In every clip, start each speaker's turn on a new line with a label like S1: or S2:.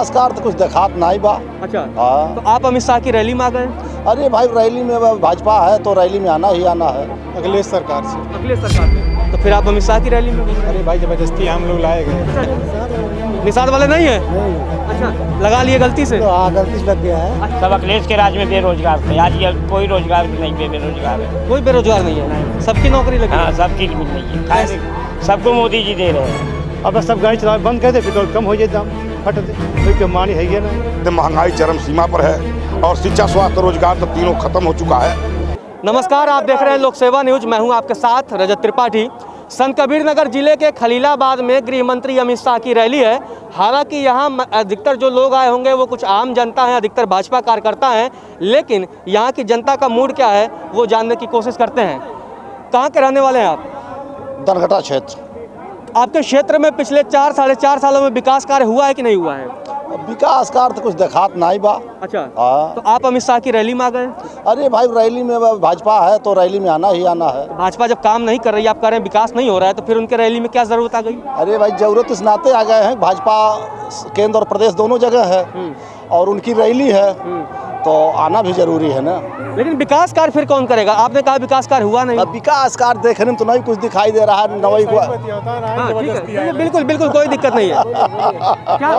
S1: विकास कार्य तो कुछ दिखात नहीं बा।
S2: अच्छा,
S1: हाँ।
S2: तो आप अमित शाह की रैली में आ गए?
S1: अरे भाई रैली में भाजपा है तो रैली में आना ही आना है।
S3: अखिलेश सरकार से।
S2: अखिलेश सरकार से, तो फिर आप अमित शाह की रैली में गए?
S3: अरे भाई जबरदस्ती हम लोग लाए गए।
S2: निषाद वाले नहीं है? अच्छा, लगा लिए गलती से?
S1: गलती से लग गया है।
S4: सब अखिलेश के राज में बेरोजगार थे, आज ये कोई रोजगार नहीं, बेरोजगार है।
S2: कोई बेरोजगार नहीं है, सबकी नौकरी लगी?
S4: हाँ, सबकी मिल रही है, खाए सबको मोदी जी दे रहे हैं।
S3: अब सब गाड़ी चला बंद कर दे, पेट्रोल कम हो जाए, दाम फट दे, कोई कमानी है ना।
S5: महंगाई चरम सीमा पर है और शिक्षा, स्वास्थ्य, रोजगार तो तीनों खत्म हो चुका है।
S2: नमस्कार, आप देख रहे हैं लोक सेवा न्यूज। मैं हूं आपके साथ रजत त्रिपाठी। संत कबीर नगर जिले के खलीलाबाद में गृह मंत्री अमित शाह की रैली है। हालांकि यहां अधिकतर जो लोग आए होंगे वो कुछ आम जनता है, अधिकतर भाजपा कार्यकर्ता हैं, लेकिन यहां की जनता का मूड क्या है वो जानने की कोशिश करते हैं। कहां के रहने वाले हैं आप?
S1: दनघटा क्षेत्र।
S2: आपके क्षेत्र में पिछले 4-4.5 सालों में विकास कार्य हुआ है कि नहीं हुआ है?
S1: विकास कार्य तो कुछ दिखात नहीं बा।
S2: अच्छा,
S1: हाँ।
S2: तो आप अमित शाह की रैली में आ गए?
S1: अरे भाई रैली में भाजपा है तो रैली में आना ही आना है।
S2: भाजपा जब काम नहीं कर रही, आप कह रहे हैं विकास नहीं हो रहा है, तो फिर उनके रैली में क्या जरूरत आ गई?
S1: अरे भाई जरूरत इस नाते आ गए हैं, भाजपा केंद्र और प्रदेश दोनों जगह है और उनकी रैली है तो आना भी जरूरी है ना।
S2: लेकिन विकास कार्य फिर कौन करेगा? आपने कहा विकास कार्य हुआ नहीं।
S1: अब विकास कार्य देखने में तो नहीं कुछ दिखाई दे रहा है। नवई को
S2: हाँ, ठीक है, बिल्कुल बिल्कुल कोई दिक्कत नहीं है। क्या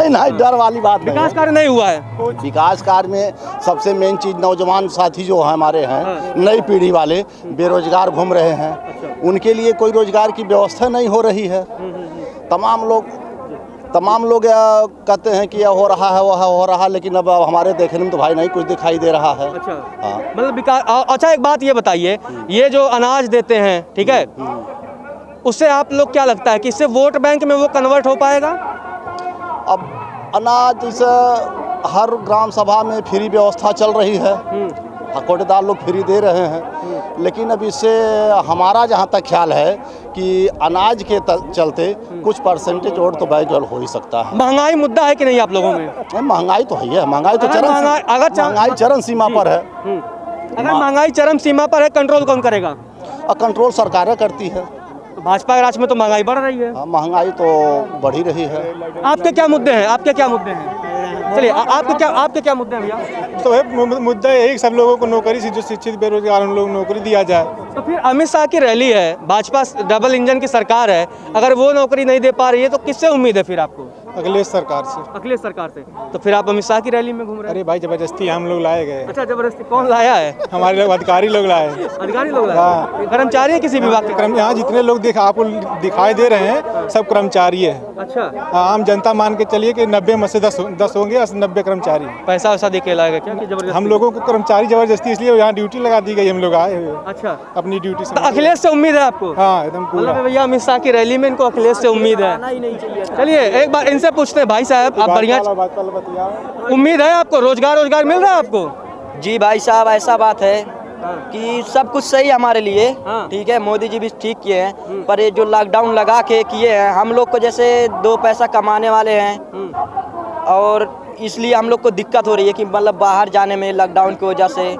S1: नहीं डर वाली बात नहीं
S2: विकास
S1: है।
S2: कार्य नहीं हुआ है?
S1: विकास कार्य में सबसे मेन चीज नौजवान साथी जो हमारे हैं, नई पीढ़ी वाले बेरोजगार घूम रहे हैं, उनके लिए कोई रोजगार की व्यवस्था नहीं हो रही है। तमाम लोग कहते हैं कि यह हो रहा है वह हो रहा है, लेकिन अब हमारे देखने में तो भाई नहीं कुछ दिखाई दे रहा है।
S2: अच्छा,
S1: हाँ।
S2: मतलब विकास। अच्छा, एक बात ये बताइए, ये जो अनाज देते हैं, ठीक है, उससे आप लोग क्या लगता है कि इससे वोट बैंक में वो कन्वर्ट हो पाएगा?
S1: अब अनाज जैसे हर ग्राम सभा में फ्री व्यवस्था चल रही है, कोटेदार लोग फ्री दे रहे हैं, लेकिन अब इससे हमारा जहाँ तक ख्याल है कि अनाज के चलते कुछ परसेंटेज और तो बैजल हो ही सकता है।
S2: महंगाई मुद्दा है कि नहीं आप लोगों में?
S1: महंगाई तो है, महंगाई तो महंगाई चरम सीमा पर है।
S2: अगर महंगाई चरम सीमा पर है, कंट्रोल कौन करेगा?
S1: और कंट्रोल सरकारें करती है।
S2: तो भाजपा के राज में तो महंगाई बढ़ रही है।
S1: महंगाई तो बढ़ ही रही है।
S2: आपके क्या मुद्दे हैं? आपके क्या मुद्दे हैं? चलिए, आपके क्या मुद्दे हैं भैया?
S3: तो है मुद्दा यही, सब लोगों को नौकरी से जो शिक्षित बेरोजगार उन लोगों को नौकरी दिया जाए।
S2: तो फिर अमित शाह की रैली है, भाजपा डबल इंजन की सरकार है, अगर वो नौकरी नहीं दे पा रही है तो किससे उम्मीद है फिर आपको?
S3: अखिलेश सरकार से।
S2: अखिलेश सरकार से, तो फिर आप अमित शाह की रैली में घूम रहे हैं?
S3: अरे भाई जबरदस्ती हम लोग लाए गए।
S2: अच्छा, जबरदस्ती कौन लाया है?
S3: हमारे लोग अधिकारी लोग लाए।
S2: अधिकारी लोग लाए?
S3: हाँ।
S2: कर्मचारी है किसी विभाग के?
S3: यहाँ जितने लोग आपको दिखाई दे रहे हैं सब कर्मचारी है।
S2: अच्छा,
S3: आम जनता मान के चलिए कि 90 में से 10 होंगे, 90 कर्मचारी।
S2: पैसा वैसा दे के लाएगा क्या कि जबरदस्ती?
S3: हम लोगों को कर्मचारी जबरदस्ती इसलिए यहाँ ड्यूटी लगा दी गई, हम लोग आए हुए
S2: अच्छा,
S3: अपनी ड्यूटी से।
S2: तो अखिलेश से उम्मीद है आपको?
S3: हाँ, एकदम पूरा।
S2: मतलब भैया अमित शाह की रैली में इनको अखिलेश से उम्मीद है। चलिए एक बार इनसे पूछते हैं। भाई साहब, आप बढ़िया, उम्मीद है आपको? रोजगार मिल रहा है आपको?
S6: जी भाई साहब, ऐसा बात है कि सब कुछ सही हमारे लिए।
S2: हाँ।
S6: ठीक है, मोदी जी भी ठीक किए हैं, पर ये जो लॉकडाउन लगा के किए हैं, हम लोग को जैसे 2 पैसा कमाने वाले हैं और इसलिए हम लोग को दिक्कत हो रही है कि मतलब बाहर जाने में लॉकडाउन की वजह से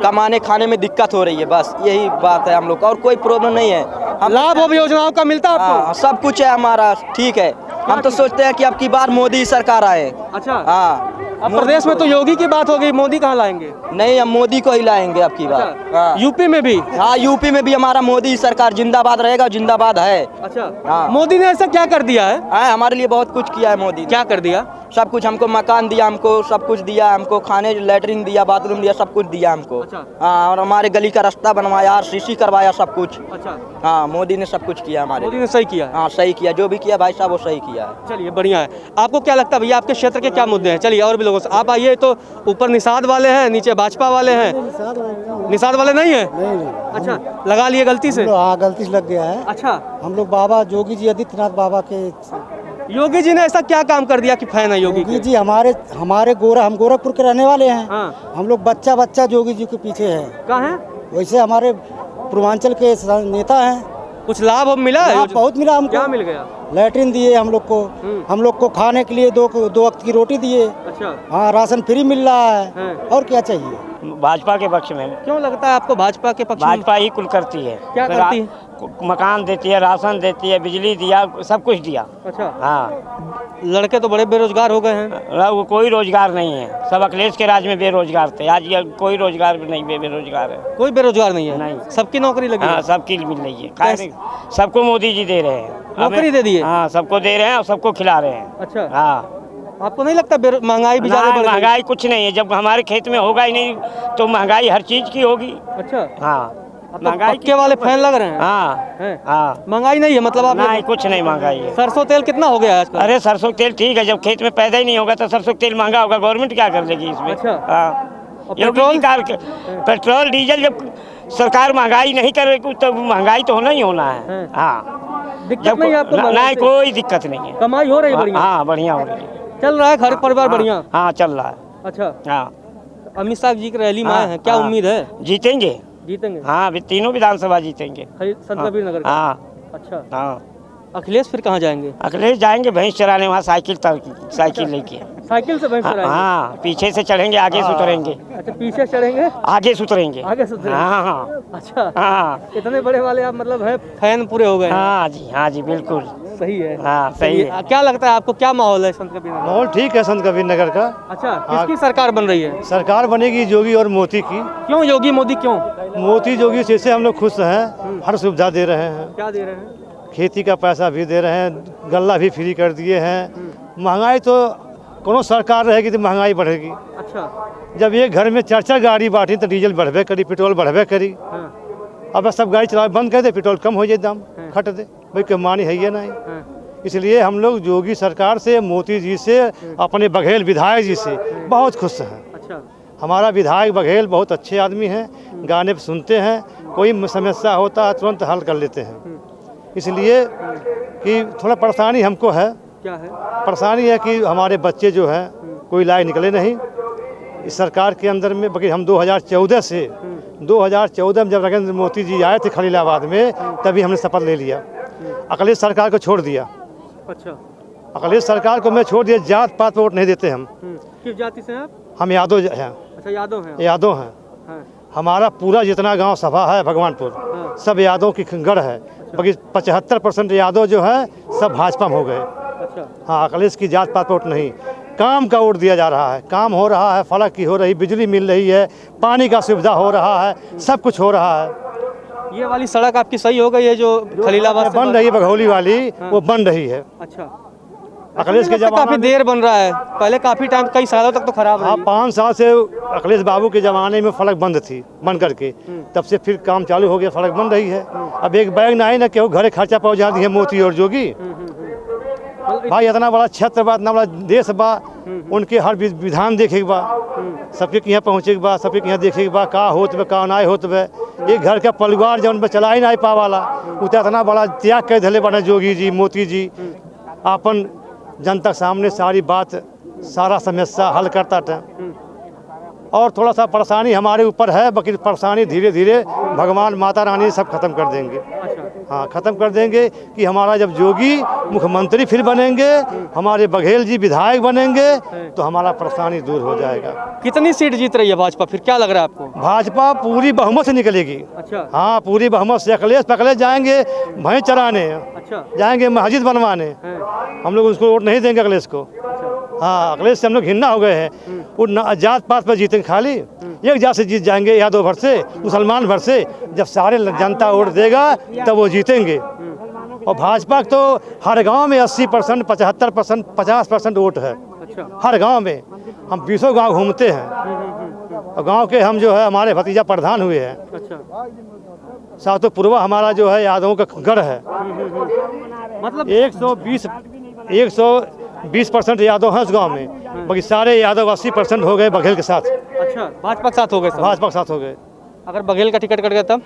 S6: कमाने खाने में दिक्कत हो रही है। बस यही बात है हम लोग का, और कोई प्रॉब्लम नहीं है। हम
S2: लाभ अब योजनाओं का मिलता है आपको?
S6: हाँ, सब कुछ है हमारा, ठीक है। हम तो सोचते हैं कि अब की बार मोदी सरकार आए।
S2: अच्छा,
S6: हाँ,
S2: अब प्रदेश में तो योगी की बात हो गई, मोदी कहाँ लाएंगे?
S6: नहीं, हम मोदी को ही लाएंगे अब की बार। हाँ।
S2: यूपी में भी?
S6: हाँ, यूपी में भी हमारा मोदी सरकार जिंदाबाद रहेगा, जिंदाबाद है।
S2: अच्छा,
S6: हाँ।
S2: मोदी ने ऐसा क्या कर दिया है?
S6: हाँ, हमारे लिए बहुत कुछ किया है मोदी ने।
S2: क्या कर दिया?
S6: सब कुछ, हमको मकान दिया, हमको सब कुछ दिया, हमको खाने लैटरिन दिया, बाथरूम दिया, सब कुछ दिया हमको।
S2: अच्छा।
S6: हाँ, और हमारे गली का रास्ता बनवाया, RCC करवाया, सब कुछ।
S2: अच्छा,
S6: हाँ, मोदी ने सब कुछ किया हमारे
S2: मोदी
S6: लिए।
S2: ने सही किया?
S6: हाँ, सही किया, जो भी किया भाई साहब वो सही किया है।
S2: चलिए बढ़िया है। आपको क्या लगता है भैया, आपके क्षेत्र के क्या मुद्दे हैं? चलिए और भी लोगों से आप आइए। तो ऊपर निषाद वाले हैं, नीचे भाजपा वाले हैं। निषाद वाले नहीं है? अच्छा, लगा लिए गलती से?
S7: हाँ, गलती से लग गया है।
S2: अच्छा,
S7: हम लोग बाबा योगी जी आदित्यनाथ बाबा के।
S2: योगी जी ने ऐसा क्या काम कर दिया कि फैन है योगी के?
S7: जी हमारे हम गोरखपुर के रहने वाले हैं।
S2: हाँ।
S7: हम लोग बच्चा योगी जी के पीछे है।
S2: कहाँ है?
S7: वैसे हमारे पूर्वांचल के नेता हैं।
S2: कुछ लाभ अब मिला है?
S7: बहुत मिला हमको।
S2: क्या मिल गया?
S7: लैट्रिन दिए हम लोग को। हम लोग को खाने के लिए 2 वक्त की रोटी दिए।
S2: अच्छा,
S7: हाँ, राशन फ्री मिल रहा है। और क्या चाहिए?
S4: भाजपा के पक्ष में।
S2: क्यों लगता है आपको भाजपा के पक्ष में?
S4: भाजपा ही कुल करती है।
S2: क्या करती है?
S4: मकान देती है, राशन देती है, बिजली दिया, सब कुछ दिया।
S2: अच्छा,
S4: हाँ,
S2: लड़के तो बड़े बेरोजगार हो गए हैं।
S4: वो कोई रोजगार नहीं है, सब अखिलेश के राज में बेरोजगार थे। आज ये कोई रोजगार भी नहीं, बेरोजगार है।
S2: कोई बेरोजगार नहीं है,
S4: नहीं।
S2: सबकी नौकरी लगी
S4: हाँ,
S2: है।
S4: सबकी मिल रही है। खाए सबको मोदी जी दे रहे हैं,
S2: नौकरी दे दी है।
S4: हाँ, सबको दे रहे हैं और सबको खिला रहे हैं।
S2: अच्छा,
S4: हाँ,
S2: आपको नहीं लगता महंगाई भी ज्यादा बढ़ गई?
S4: महंगाई कुछ नहीं है, जब हमारे खेत में होगा ही नहीं तो महंगाई हर चीज की होगी।
S2: अच्छा,
S4: हाँ,
S2: महंगाई के वाले फैन लग रहे हैं।
S4: हाँ
S2: हैं?
S4: हाँ,
S2: महंगाई नहीं है मतलब आप
S4: नहीं, कुछ नहीं महंगाई है।
S2: सरसों तेल कितना हो गया है आजकल?
S4: अरे सरसों तेल ठीक है, जब खेत में पैदा ही नहीं होगा तो सरसों तेल महंगा होगा, गवर्नमेंट क्या कर लेगी इसमें?
S2: अच्छा।
S4: हाँ,
S2: और
S4: पेट्रोल डीजल जब सरकार महंगाई नहीं करेगी तो महंगाई तो होना ही होना है।
S2: हैं।
S4: हाँ,
S2: दिक्कत नहीं है आपको?
S4: नहीं,
S2: महंगाई से?
S4: कोई दिक्कत नहीं है,
S2: कमाई हो रही है बढ़िया?
S4: हाँ, बढ़िया हो रही है,
S2: चल रहा है घर परिवार बढ़िया?
S4: हाँ, चल रहा है।
S2: अच्छा,
S4: हाँ,
S2: अमित शाह जी की रैली में आए हैं, क्या
S4: हाँ,
S2: उम्मीद है
S4: जीतेंगे?
S2: जीतेंगे?
S4: हाँ, अभी तीनों विधानसभा जीतेंगे।
S2: संत कबीर नगर का?
S4: हाँ
S2: अच्छा,
S4: हाँ,
S2: अखिलेश फिर कहाँ जाएंगे?
S4: अखिलेश जाएंगे भैंस चराने, वहाँ साइकिल लेके।
S2: साइकिल से भैंस चराएंगे?
S4: हाँ, पीछे से चढ़ेंगे, आगे से उतरेंगे।
S2: अच्छा, पीछे चढ़ेंगे,
S4: आगे से उतरेंगे।
S2: आगे से उतरेंगे?
S4: हाँ हाँ
S2: अच्छा,
S4: हाँ
S2: इतने बड़े वाले आप मतलब है फैन पूरे हो गए हैं।
S4: हाँ जी, हाँ जी, बिल्कुल
S2: सही है।
S4: हाँ, सही है।
S2: क्या लगता है आपको, क्या माहौल है संत कबीर नगर?
S3: माहौल ठीक है संत कबीर नगर का।
S2: अच्छा, किसकी सरकार बन रही है?
S3: सरकार बनेगी योगी और मोदी की।
S2: क्यों योगी मोदी क्यों?
S3: मोदी योगी से हम लोग खुश हैं, हर सुविधा दे रहे हैं।
S2: क्या दे रहे हैं?
S3: खेती का पैसा भी दे रहे हैं, गल्ला भी फ्री कर दिए हैं। महंगाई तो कोनो सरकार रहेगी तो महंगाई बढ़ेगी।
S2: अच्छा,
S3: जब एक घर में 4 गाड़ी बांटी तो डीजल बढ़बे करी, पेट्रोल बढ़बे करी।
S2: हाँ,
S3: अब सब गाड़ी चला बंद कर दे, पेट्रोल कम हो जाए, दाम घट दे, भाई कमानी है ये नहीं।
S2: हाँ,
S3: इसलिए हम लोग योगी सरकार से, मोदी जी से, अपने बघेल विधायक जी से बहुत खुश हैं।
S2: अच्छा,
S3: हमारा विधायक बघेल बहुत अच्छे आदमी हैं, गाने पे सुनते हैं, कोई समस्या होता है तुरंत हल कर लेते हैं। इसलिए कि थोड़ा परेशानी हमको है।
S2: क्या है?
S3: परेशानी है कि हमारे बच्चे जो हैं कोई लायक निकले नहीं इस सरकार के अंदर में। बाकी हम 2014 में जब नरेंद्र मोदी जी आए थे खलीलाबाद में, तभी हमने शपथ ले लिया। अखिलेश सरकार को छोड़ दिया।
S2: अच्छा,
S3: अखिलेश सरकार को मैं छोड़ दिया। जात पात वोट नहीं देते हम।
S2: किस जाति से हैं आप?
S3: हम यादव हैं।
S2: अच्छा, यादव हैं आप?
S3: यादव हैं।
S2: हाँ,
S3: हमारा पूरा जितना गांव सभा है भगवानपुर,
S2: हाँ।
S3: सब यादव की गढ़ है। बाकी 75% यादव जो है सब भाजपा में हो गए।
S2: अच्छा,
S3: हाँ, अखिलेश की जात पात वोट नहीं, काम का वोट दिया जा रहा है। काम हो रहा है, सड़क की हो रही, बिजली मिल रही है, पानी का सुविधा हो रहा है, सब कुछ हो रहा है।
S2: ये वाली सड़क आपकी सही हो गई है जो खलीलाबाद से
S3: बन रही है, बघौली वाली, वो बन रही है।
S2: अच्छा,
S3: अखिलेश के
S2: काफी
S3: जमाने
S2: देर बन रहा है, पहले काफी टाइम, कई सालों तक तो खराब
S3: हाँ,
S2: रही।
S3: 5 साल से अखिलेश बाबू के ज़माने में सड़क बंद थी, बंद करके तब से फिर काम चालू हो गया, सड़क बन रही है। अब एक बैग ना आई ना केहू घरे खर्चा पहुँचा दी है मोदी और जोगी। भाई इतना बड़ा क्षेत्र बा, इतना बड़ा देश बा, उनके हर विधान देखे के बा, सबके यहाँ पहुँचे के बा, सबके यहाँ देखे के बा का होत बे का ना होत बे। एक घर का परिवार जौन चला ही नहीं पावाला, उतना बड़ा त्याग कर धले बने जोगी जी, मोदी जी। अपन जनता के सामने सारी बात, सारा समस्या हल करता था। और थोड़ा सा परेशानी हमारे ऊपर है, बाकी परेशानी धीरे धीरे भगवान माता रानी सब खत्म कर देंगे। हाँ, खत्म कर देंगे कि हमारा जब जोगी मुख्यमंत्री फिर बनेंगे, हमारे बघेल जी विधायक बनेंगे, तो हमारा परेशानी दूर हो जाएगा।
S2: कितनी सीट जीत रही है भाजपा फिर, क्या लग रहा है आपको?
S3: भाजपा पूरी बहुमत से निकलेगी।
S2: अच्छा,
S3: हाँ, पूरी बहुमत से। अखिलेश पकड़े जाएंगे भैंस चराने,
S2: अच्छा,
S3: जाएंगे मस्जिद बनवाने,
S2: हैं,
S3: हम लोग उसको वोट नहीं देंगे अखिलेश को। हाँ, अखिलेश से हम लोग घिन्ना हो गए हैं। वो जात पात पर जीतेंगे, खाली एक जात से जीत जाएंगे, यादव भर से, मुसलमान भर से। जब सारे जनता वोट देगा तब वो जीतेंगे। और भाजपा तो हर गांव में 80%, 75%, 50% वोट है।
S2: अच्छा,
S3: हर गांव में हम 20 गांव घूमते हैं, और गांव के हम जो है हमारे भतीजा प्रधान हुए हैं।
S2: अच्छा,
S3: सातो पूर्वा हमारा जो है यादवों का गढ़ है।
S2: मतलब
S3: 120% यादव हैं उस गांव में, बाकी सारे यादव 80% हो गए बघेल के साथ।
S2: अच्छा, भाजपा के साथ हो गए सब?
S3: भाजपा के साथ हो गए।
S2: अगर बघेल का टिकट कट गया तब?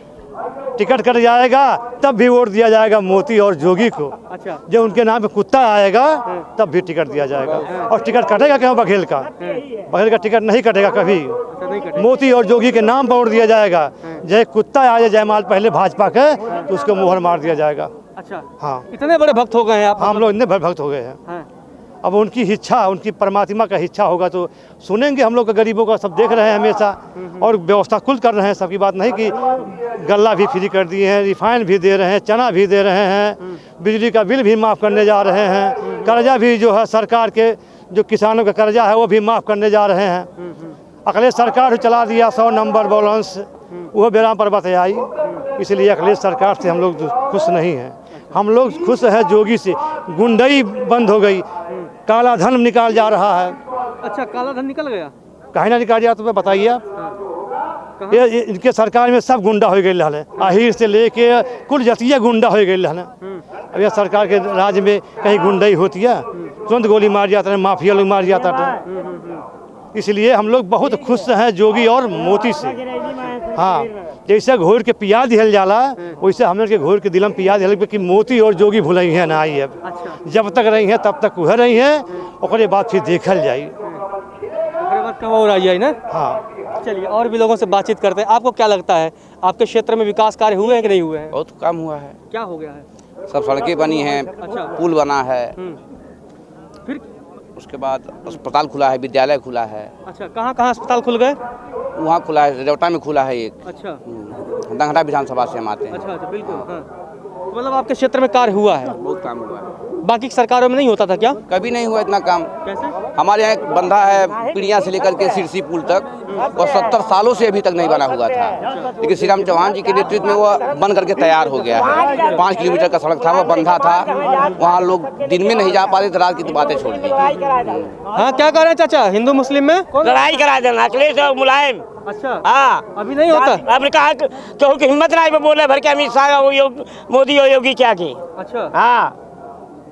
S3: टिकट कट जाएगा तब भी वोट दिया जाएगा मोदी और जोगी को।
S2: अच्छा,
S3: जब उनके नाम पे कुत्ता आएगा तब भी टिकट दिया जाएगा। और टिकट कटेगा क्यों बघेल का? बघेल का टिकट नहीं कटेगा कभी।
S2: अच्छा, नहीं कटे।
S3: मोदी और जोगी के नाम पर वोट दिया जाएगा। जय कुत्ता आ जाए जयमाल पहले भाजपा के, तो उसको मुहर मार दिया जाएगा।
S2: अच्छा,
S3: हाँ,
S2: इतने बड़े भक्त हो गए हैं आप?
S3: हम लोग इतने भक्त हो गए हैं।
S2: हैं,
S3: अब उनकी इच्छा, उनकी परमात्मा का इच्छा होगा तो सुनेंगे। हम लोग का गरीबों का सब देख रहे हैं हमेशा, और व्यवस्था खुद कर रहे हैं। सबकी बात नहीं कि गल्ला भी फ्री कर दिए हैं, रिफाइन भी दे रहे हैं, चना भी दे रहे हैं, बिजली का बिल भी माफ़ करने जा रहे हैं, कर्जा भी जो है सरकार के जो किसानों का कर्जा है वो भी माफ़ करने जा रहे हैं। अखिलेश सरकार चला दिया 100 नंबर बैलेंस, वो बेराम पर बताई, इसलिए अखिलेश सरकार से हम लोग खुश नहीं हैं। हम लोग खुश हैं जोगी से, गुंडई बंद हो गई, काला धन निकाल जा रहा है।
S2: अच्छा, काला धन निकल गया?
S3: कहीं ना निकाल दिया तो मैं बताइए आप। ये इनके सरकार में सब गुंडा हो गए है, आहिर से लेके कुल जतिया गुंडा हो गए है। अब यह सरकार के राज्य में कहीं गुंडई होती है, तुरंत गोली मार जाता है, माफिया लोग मार जाता है। इसलिए हम लोग बहुत खुश हैं जोगी और मोदी से। हाँ, जैसे घोर के पिया दिहल जाला वैसे हम लोग के घोर के दिलम पिया दिहल कि मोदी और जोगी भुलई है ना आई। अब जब तक रही हैं तब तक वह रही हैं, उसके बाद फिर देखल जाए,
S2: कब और आई है ना।
S3: हाँ,
S2: चलिए और भी लोगों से बातचीत करते हैं। आपको क्या लगता है आपके क्षेत्र में विकास कार्य हुए हैं कि नहीं हुए हैं?
S8: बहुत कम हुआ है।
S2: क्या हो गया है?
S8: सब सड़कें बनी हैं,
S2: अच्छा।
S8: पुल बना है,
S2: फिर
S8: उसके बाद अस्पताल खुला है, विद्यालय खुला है।
S2: अच्छा, कहाँ अस्पताल खुल गए?
S8: वहाँ खुला है, रेवटा में खुला है एक।
S2: अच्छा,
S8: दंगड़ा विधानसभा से हम आते हैं।
S2: अच्छा, बिल्कुल। हाँ, तो मतलब आपके क्षेत्र में कार्य हुआ है?
S8: बहुत काम हुआ है।
S2: बाकी की सरकारों में नहीं होता था क्या?
S8: कभी नहीं हुआ इतना काम।
S2: कैसे?
S8: हमारे यहाँ एक बंधा है पीड़िया से लेकर के सिरसी पुल तक, और 70 सालों से अभी तक नहीं बना हुआ था, लेकिन श्री राम चौहान जी के नेतृत्व में वो बन करके तैयार हो गया है। 5 किलोमीटर का सड़क था, वो बंधा था, वहाँ लोग दिन में नहीं जा पाते थे, रात की तो बातें छोड़ दी।
S2: हाँ, क्या कह रहे हैं चाचा, हिंदू मुस्लिम में
S4: लड़ाई करा देना अखिलेश और मुलायम।
S2: अच्छा,
S4: हाँ,
S2: अभी नहीं होता।
S4: आपने कहा क्यों कि हिम्मत नहीं बोले भर के अमित शाह मोदी और योगी क्या की।
S2: अच्छा,
S4: हाँ,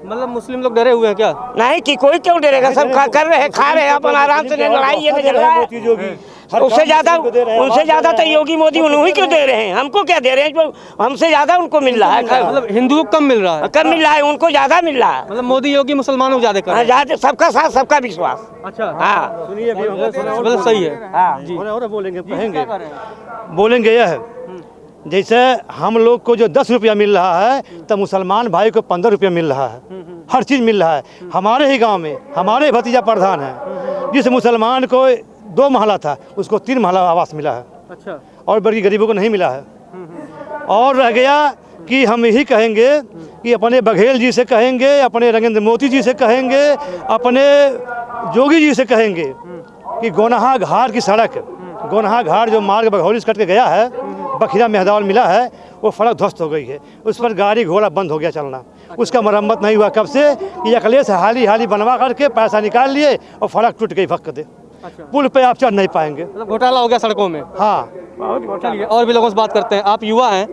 S2: मतलब मुस्लिम लोग डरे हुए हैं क्या?
S4: नहीं कि कोई क्यों डरेगा, सब कर रहे हैं, खा रहे हैं अपन आराम से, लड़ाई ये नहीं झगड़ा है। उससे ज्यादा तो योगी मोदी उन्हीं क्यों दे रहे हैं, हमको क्या दे रहे हैं, जो हमसे ज्यादा उनको मिल रहा है।
S2: मतलब हिंदुओं को कम मिल रहा है?
S4: कम मिल रहा है, उनको ज्यादा मिल रहा है।
S2: मतलब मोदी योगी मुसलमानों को ज्यादा कर रहे हैं।
S4: ज्यादा, सबका साथ सबका विश्वास।
S2: अच्छा,
S4: हाँ,
S3: सुनिए
S2: मतलब सही है।
S4: हाँ
S2: जी,
S3: और बोलेंगे यह है, जैसे हम लोग को जो 10 रुपया मिल रहा है तो मुसलमान भाई को 15 रुपया मिल रहा है, हर चीज़ मिल रहा है। हमारे ही गांव में हमारे भतीजा प्रधान है, जिस मुसलमान को 2 महला था उसको 3 महला आवास मिला है।
S2: अच्छा,
S3: और बड़ी गरीबों को नहीं मिला है। और रह गया कि हम यही कहेंगे कि अपने बघेल जी से कहेंगे, अपने नरेंद्र मोदी जी से कहेंगे, अपने जोगी जी से कहेंगे कि गोनाहा घाट की सड़क, गोनाहा घाट जो मार्ग बघौली से कट के गया है, बखिरा मेहदावल मिला है, वो सड़क ध्वस्त हो गई है, उस पर गाड़ी घोड़ा बंद हो गया चलना, उसका मरम्मत नहीं हुआ कब से कि अखिलेश हाली बनवा करके पैसा निकाल लिए और सड़क टूट गई फक दे।
S2: अच्छा,
S3: पुल पे आप चढ़ नहीं पाएंगे।
S2: मतलब घोटाला हो गया सड़कों में।
S3: हाँ,
S2: चलिए और भी लोगों से बात करते हैं। आप युवा हैं,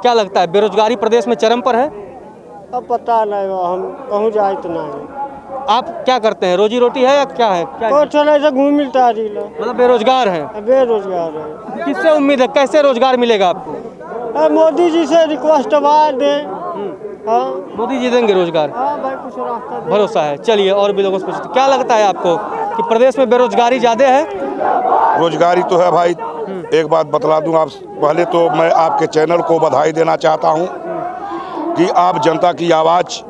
S2: क्या लगता है बेरोजगारी प्रदेश में चरम पर है?
S7: अब पता नहीं, हम कहूँ जाए तो नहीं।
S2: आप क्या करते हैं, रोजी रोटी है या क्या है?
S7: कुछ ऐसा घूम मिलता है,
S2: मतलब बेरोजगार हैं?
S7: बेरोजगार है।
S2: किससे उम्मीद है, कैसे रोजगार मिलेगा आपको?
S7: मोदी जी से रिक्वेस्ट दें। हाँ,
S2: मोदी जी देंगे रोजगार,
S7: हाँ भाई, कुछ रास्ता दे।
S2: भरोसा है। चलिए और भी लोगों से पूछते हैं, क्या लगता है आपको कि प्रदेश में बेरोजगारी ज़्यादा है?
S5: रोजगारी तो है भाई। एक बात बतला दूं, आप पहले तो मैं आपके चैनल को बधाई देना चाहता हूं कि आप जनता की आवाज़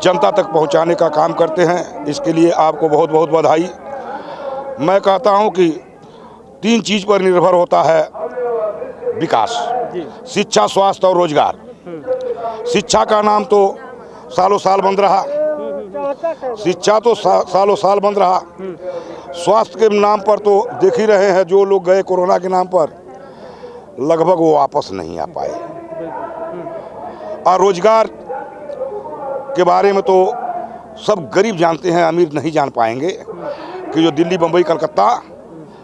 S5: जनता तक पहुंचाने का काम करते हैं, इसके लिए आपको बहुत बहुत बधाई। मैं कहता हूं कि 3 चीज़ पर निर्भर होता है विकास, शिक्षा, स्वास्थ्य और रोजगार। शिक्षा का नाम तो सालों साल बंद रहा, शिक्षा तो सालों साल बंद रहा। स्वास्थ्य के नाम पर तो देख ही रहे हैं, जो लोग गए कोरोना के नाम पर लगभग वो वापस नहीं आ पाए। और रोजगार के बारे में तो सब गरीब जानते हैं, अमीर नहीं जान पाएंगे कि जो दिल्ली, बम्बई, कलकत्ता,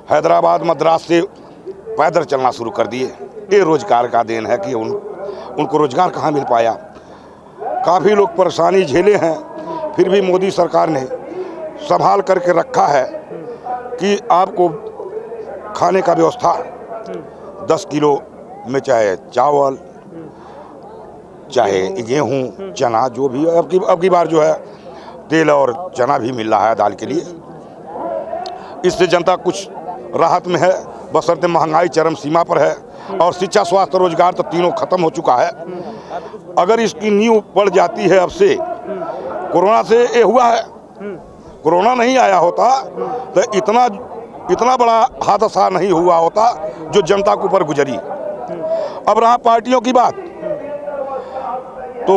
S5: हैदराबाद, मद्रास से पैदल चलना शुरू कर दिए, ये रोजगार का देन है कि उनको रोजगार कहाँ मिल पाया। काफ़ी लोग परेशानी झेले हैं, फिर भी मोदी सरकार ने संभाल करके रखा है कि आपको खाने का व्यवस्था 10 किलो में चाहे चावल, चाहे गेहूँ, चना, जो भी अब की बार जो है तेल और चना भी मिल रहा है दाल के लिए। इससे जनता कुछ राहत में है, बशर्ते महंगाई चरम सीमा पर है। और शिक्षा, स्वास्थ्य, रोजगार तो तीनों खत्म हो चुका है। अगर इसकी नींव पड़ जाती है अब से, कोरोना से ये हुआ है, कोरोना नहीं आया होता तो इतना बड़ा हादसा नहीं हुआ होता जो जनता के ऊपर गुजरी। अब रहा पार्टियों की बात, तो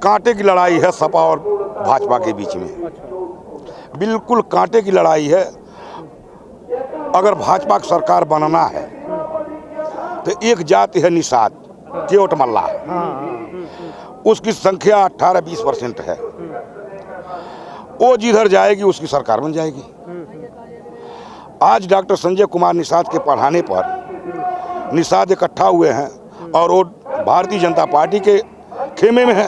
S5: कांटे की लड़ाई है सपा और भाजपा के बीच में, बिल्कुल कांटे की लड़ाई है। अगर भाजपा की सरकार बनना है तो एक जाति है निषाद केवट मल्ला, उसकी संख्या 18-20% है, वो जिधर जाएगी उसकी सरकार बन जाएगी। आज डॉक्टर संजय कुमार निषाद के पढ़ाने पर निषाद इकट्ठा हुए हैं और वो भारतीय जनता पार्टी के खेमे में है।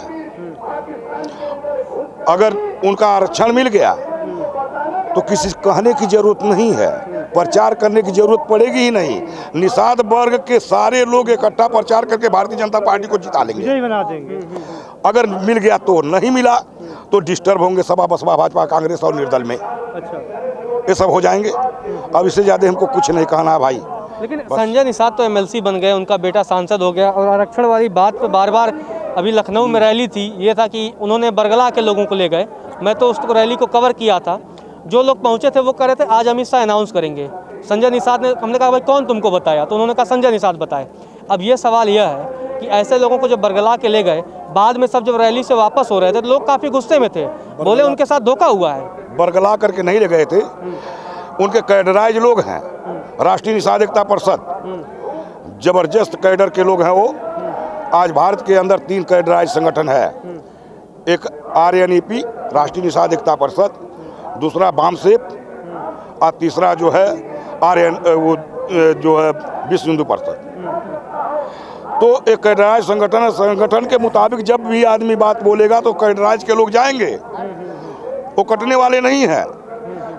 S5: अगर उनका आरक्षण मिल गया तो किसी कहने की जरूरत नहीं है, प्रचार करने की जरूरत पड़ेगी ही नहीं। निषाद वर्ग के सारे लोग इकट्ठा प्रचार करके भारतीय जनता पार्टी को जिता लेंगे।
S3: बना देंगे।
S5: अगर मिल गया तो, नहीं मिला तो डिस्टर्ब होंगे सपा बसपा भाजपा कांग्रेस और निर्दल में।
S2: अच्छा,
S5: ये सब हो जाएंगे। अब इससे ज़्यादा हमको कुछ नहीं कहना है भाई।
S2: लेकिन संजय निषाद तो एमएलसी बन गए, उनका बेटा सांसद हो गया, और आरक्षण वाली बात पे बार बार अभी लखनऊ में रैली थी, ये था कि उन्होंने बरगला के लोगों को ले गए। मैं तो उस रैली को कवर किया था, जो लोग पहुंचे थे वो कह रहे थे आज अमित शाह अनाउंस करेंगे। संजय निषाद ने, हमने कहा भाई कौन तुमको बताया, तो उन्होंने कहा संजय निषाद बताए। अब ये सवाल यह है कि ऐसे लोगों को जब बरगला के ले गए, बाद में सब जब रैली से वापस हो रहे थे तो लोग काफ़ी गुस्से में थे, बोले उनके साथ धोखा हुआ है।
S5: बरगला करके नहीं ले गए थे, उनके कैडराइज लोग हैं, राष्ट्रीय निषाद एकता परिषद जबरदस्त कैडर के लोग हैं वो। आज भारत के अंदर 3 कैडराइज संगठन है, एक RNEP राष्ट्रीय निषाद एकता परिषद, दूसरा बामसेप और तीसरा जो है जो है विश्व हिंदू परिषद। तो एक कैडराइज संगठन है, संगठन के मुताबिक जब भी आदमी बात बोलेगा तो कैडराइज के लोग जाएंगे, वो कटने वाले नहीं हैं,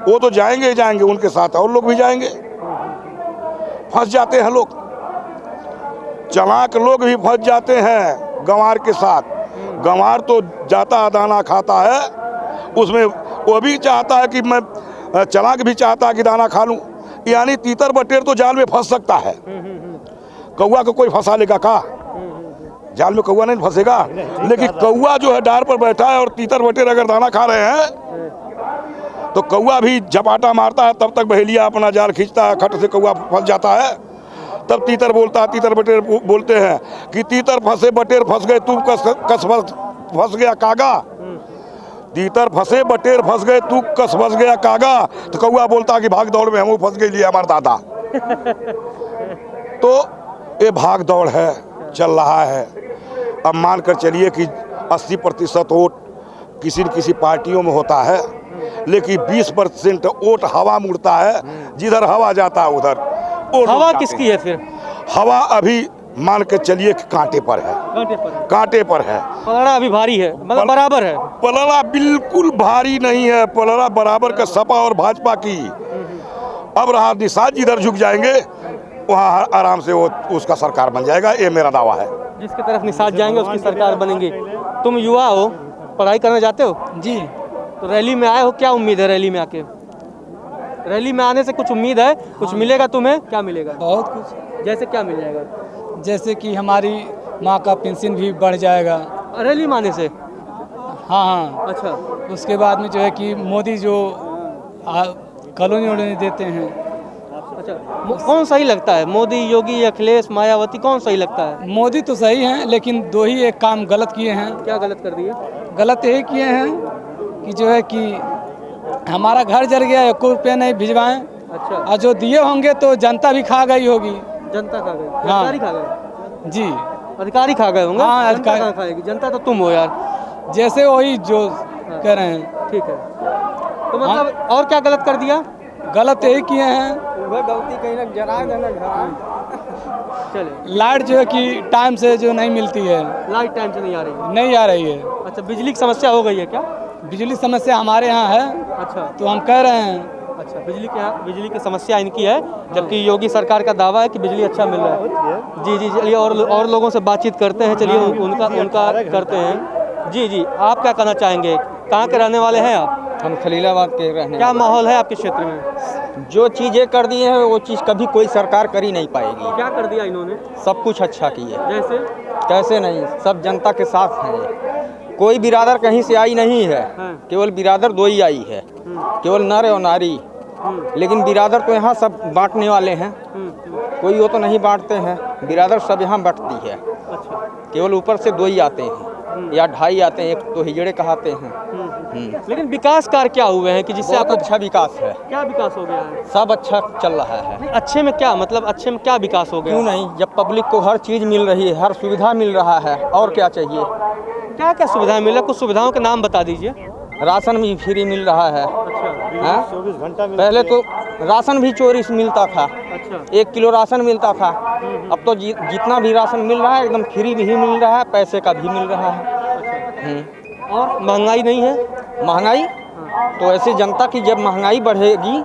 S5: वो तो जाएंगे ही जाएंगे, उनके साथ और लोग भी जाएंगे। फंस जाते हैं लोग, चालाक लोग भी फंस जाते हैं गंवार के साथ। गंवार तो जाता दाना खाता है, उसमें वो भी चाहता है कि मैं, चालाक भी चाहता है कि दाना खा लूं, यानी तीतर बटेर तो जाल में फंस सकता है। कौवा को कोई फंसा लेगा का? जाल में कौवा नहीं फंसेगा, लेकिन कौवा जो है डार पर बैठा है और तीतर बटेर अगर दाना खा रहे हैं तो कौवा भी झपाटा मारता है, तब तक बहेलिया अपना जाल खींचता है, खट से कौवा फंस जाता है, तब तीतर बोलता है, तीतर बटेर बोलते हैं कि तीतर फंसे बटेर फंस गए, तू कस फंस गया कागा। तीतर फंसे बटेर फंस गए, तू कस फंस गया कागा। तो कौवा बोलता कि भाग दौड़ में हम फंस गए लिए हमारे दादा। तो ये भाग दौड़ है, चल रहा है। अब मान कर चलिए कि 80% वोट किसी न किसी पार्टियों में होता है, लेकिन 20% वोट हवा मुड़ता है, जिधर हवा जाता है उधर।
S2: हवा किसकी है फिर?
S5: हवा अभी मान के चलिए कि कांटे पर है, कांटे पर है।
S2: पलड़ा अभी भारी है, मतलब बराबर है।
S5: पलड़ा बिल्कुल भारी नहीं है, पलड़ा बराबर का सपा और भाजपा की। अब रहा निषाद जिधर झुक जाएंगे वहाँ आराम से वो उसका सरकार बन जाएगा, ये मेरा दावा है।
S2: जिसकी तरफ निषाद जाएंगे उसकी सरकार बनेगी। तुम युवा हो, पढ़ाई करने जाते हो?
S9: जी।
S2: तो रैली में आए हो, क्या उम्मीद है रैली में आके? रैली में आने से कुछ उम्मीद है? कुछ मिलेगा तुम्हें? क्या मिलेगा?
S9: बहुत कुछ।
S2: जैसे क्या मिल जाएगा?
S9: जैसे कि हमारी माँ का पेंशन भी बढ़ जाएगा
S2: रैली में आने से।
S9: हाँ।
S2: अच्छा।
S9: उसके बाद में जो है कि मोदी जो कॉलोनी वोलोनी देते हैं।
S2: अच्छा, कौन सही लगता है, मोदी, योगी, अखिलेश, मायावती, कौन सही लगता है?
S9: मोदी तो सही हैं, लेकिन 2 ही एक काम गलत किए हैं।
S2: क्या गलत कर दिए?
S9: गलत यही किए हैं कि जो है कि हमारा घर जल गया, 1 रुपया नहीं भिजवाएं।
S2: अच्छा।
S9: और जो दिए होंगे तो जनता भी खा गई होगी।
S2: जनता खा गई?
S9: हाँ।
S2: अधिकारी खा गए?
S9: जी।
S2: अधिकारी खा गए होंगे?
S9: हाँ,
S2: जनता कहाँ खाएगी? जनता तो तुम हो यार।
S9: जैसे वही जो कह रहे हैं।
S2: ठीक है, तो मतलब और क्या गलत कर दिया?
S9: गलत यही किए हैं,
S2: वह गलती कहीं ना जरा चले।
S9: लाइट जो है कि टाइम से जो नहीं मिलती है।
S2: लाइट टाइम से नहीं आ रही है?
S9: नहीं आ रही है।
S2: अच्छा, बिजली की समस्या हो गई है क्या?
S9: बिजली समस्या हमारे यहाँ है।
S2: अच्छा,
S9: तो हम कह रहे हैं।
S2: अच्छा, बिजली की समस्या इनकी है, जबकि योगी सरकार का दावा है कि बिजली अच्छा मिल रहा है। जी जी, चलिए और लोगों से बातचीत करते हैं, चलिए उनका करते हैं। जी जी, आप क्या कहना चाहेंगे? कहाँ के रहने वाले हैं आप?
S6: हम खलीलाबाद के रहने।
S2: क्या माहौल है आपके क्षेत्र में?
S6: जो चीज़ें कर दी हैं वो चीज़ कभी कोई सरकार कर ही नहीं पाएगी।
S2: क्या कर दिया इन्होंने?
S6: सब कुछ अच्छा किया।
S2: जैसे?
S6: कैसे नहीं, सब जनता के साथ हैं। कोई बिरादर कहीं से आई नहीं है, केवल बिरादर 2 ही आई है, केवल नर और नारी। लेकिन बिरादर तो यहाँ सब बांटने वाले हैं,
S10: कोई वो तो नहीं बांटते हैं, बिरादर सब यहाँ बंटती है।
S2: अच्छा।
S10: केवल ऊपर से 2 ही आते हैं या 2.5 आते हैं, एक तो हिजड़े कहते हैं।
S2: लेकिन विकास कार्य क्या हुए हैं कि जिससे
S10: बहुत
S2: आपको
S10: अच्छा विकास है,
S2: क्या विकास हो गया है?
S10: सब अच्छा चल रहा है।
S2: नहीं, अच्छे में क्या मतलब, अच्छे में क्या विकास हो गया?
S10: क्यों नहीं, जब पब्लिक को हर चीज़ मिल रही है, हर सुविधा मिल रहा है, और क्या चाहिए।
S2: क्या क्या सुविधाएं मिल रहा है? कुछ सुविधाओं के नाम बता दीजिए।
S10: राशन भी फ्री मिल रहा है।
S2: अच्छा।
S10: हाँ?
S3: 24 घंटा में
S10: पहले तो राशन भी चोरी से मिलता था।
S2: अच्छा।
S10: 1 किलो राशन मिलता था, अब तो जितना भी राशन मिल रहा है एकदम फ्री भी मिल रहा है, पैसे का भी मिल रहा है।
S2: और महंगाई नहीं है?
S10: महंगाई तो ऐसे जनता की जब महंगाई बढ़ेगी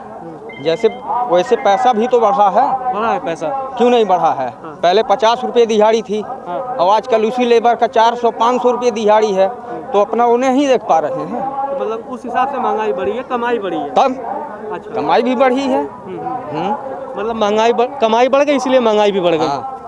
S10: जैसे वैसे पैसा भी तो बढ़ा है।
S2: बढ़ा है पैसा?
S10: क्यों नहीं बढ़ा है। पहले 50 रुपये दिहाड़ी थी, और आजकल उसी लेबर का 400-500 रुपये दिहाड़ी है, तो अपना उन्हें ही देख पा रहे हैं।
S2: तो मतलब उस हिसाब से महंगाई बढ़ी है, कमाई बढ़ी है?
S10: तब
S2: अच्छा।
S10: कमाई भी बढ़ी है।
S2: मतलब महंगाई कमाई बढ़ गई इसलिए महंगाई भी बढ़ गई।
S10: हाँ।